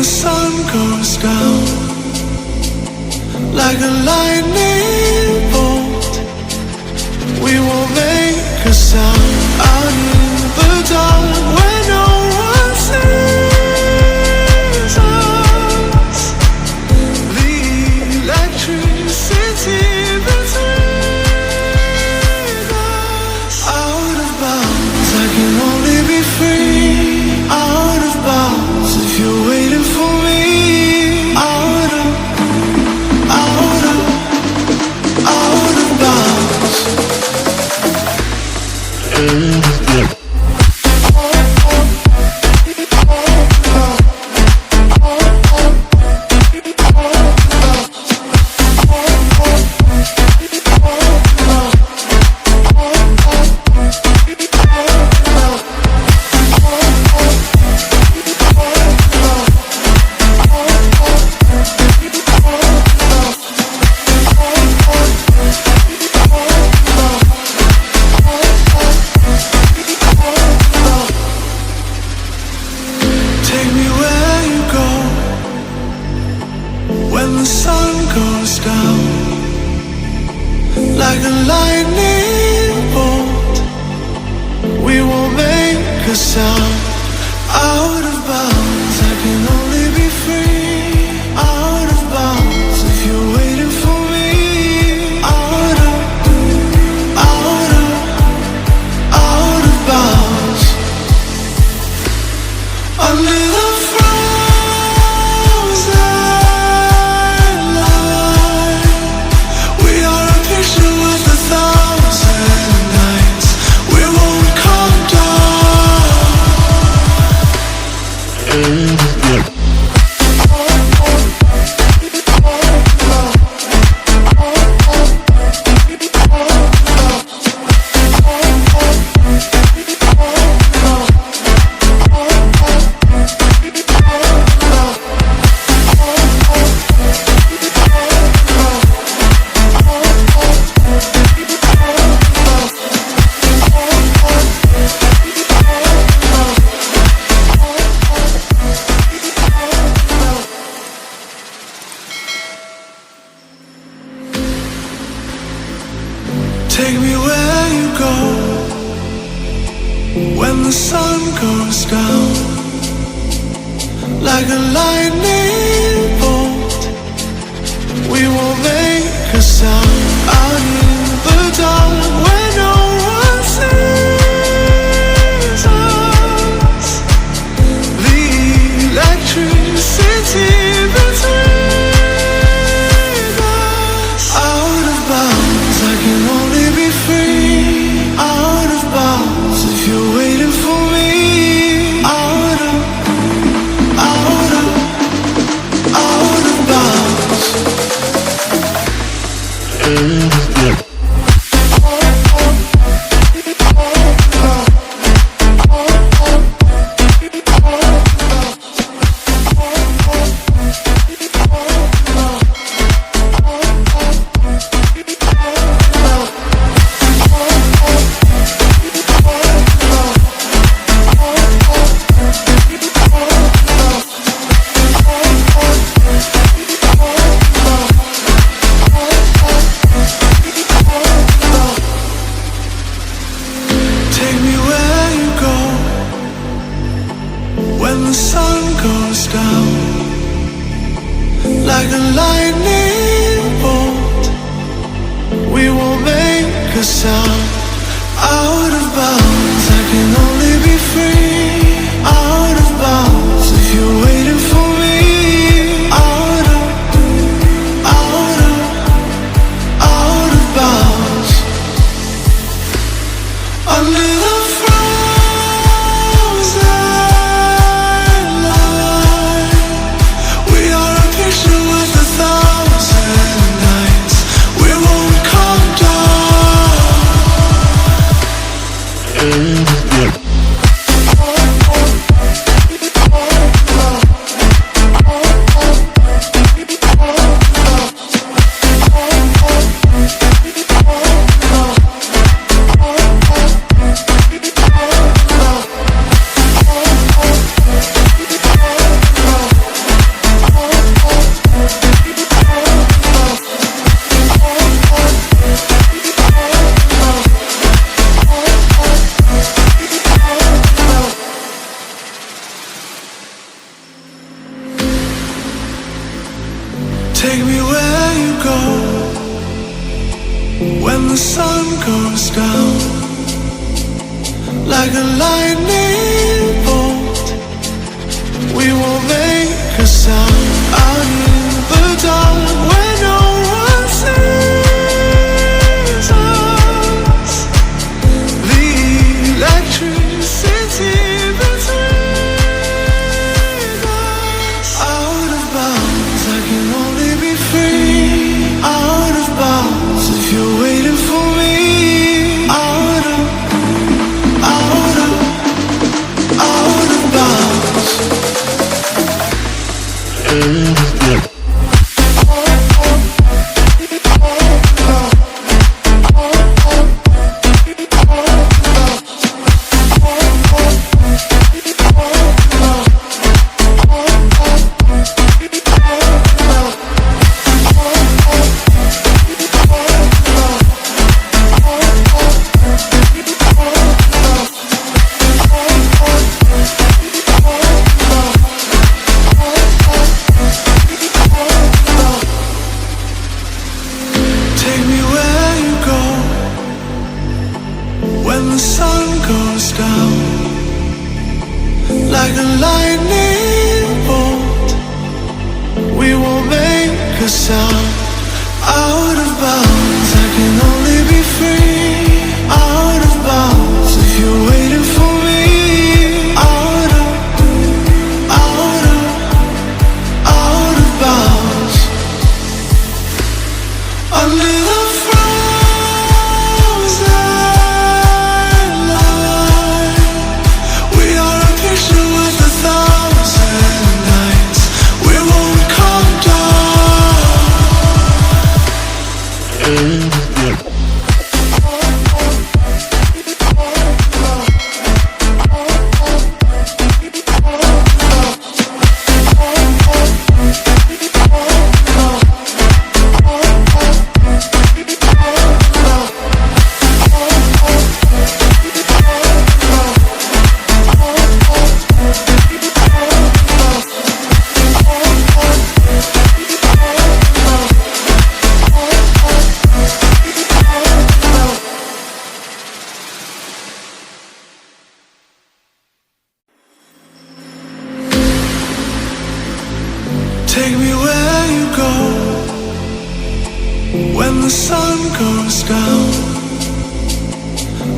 sun goes down like a lightning bolt, we won't make a sound out in the dark where no one sees us. The electricity between us. Out of bounds, I can only be free. Out of bounds, if you're waiting for me. Out of bounds. Take me where you go when the sun goes down like a lightning bolt, we won't make a sound out in the dark where no one sees us. The electricity between us. Out of bounds, I can only be free. Out of bounds, if you're waiting for me. Out of bounds. Like a lightning bolt, we won't make a sound. Out of bounds, I can only be free. Out of bounds, if you're waiting for me. Out of bounds. Under the frozen light, we are a picture with 1,000 nights. We won't come down. where you go when the sun goes down. Like a lightning bolt, we won't make a sound. Out in the dark where no one sees us. The electricity between us. Out of bounds, I can only be free. Out of bounds, if you're waiting for me. Out of bounds. Take me where you go when the sun goes down. Like a lightning bolt, we won't make a sound. Out of bounds, I can only be free. Out of bounds, if you're waiting for me. Out of bounds. Under the frozen light, we are a picture with 1,000 nights. We won't come down. Take me where you go when the sun goes down.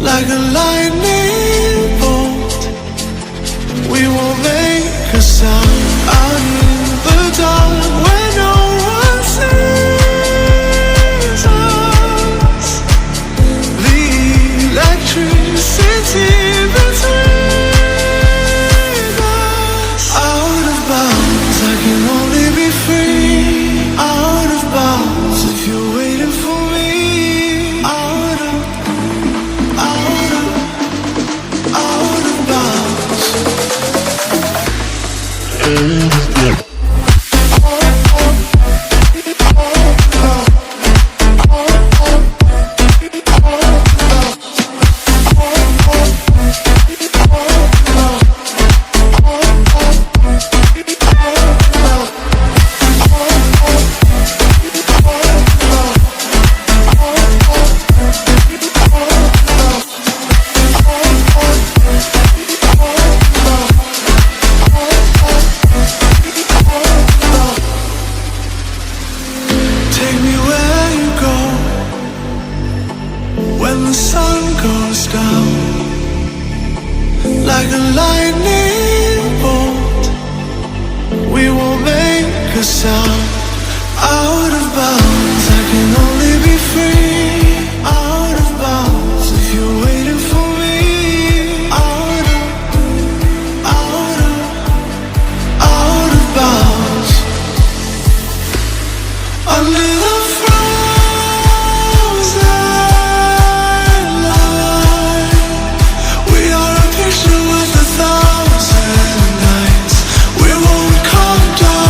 Like a lightning bolt, we won't make a sound. Out in the dark where no one sees us. The electricity between us. Out of bounds, I can only be free. Out of bounds, if you're waiting for me. Out of bounds. Take me where you go when the sun goes down. Like a lightning bolt, we won't make a sound. Out of bounds, I can only be free. Out of bounds, if you're waiting for me. Out of bounds. Under the frozen light, we are a picture with 1,000 nights. We won't come down.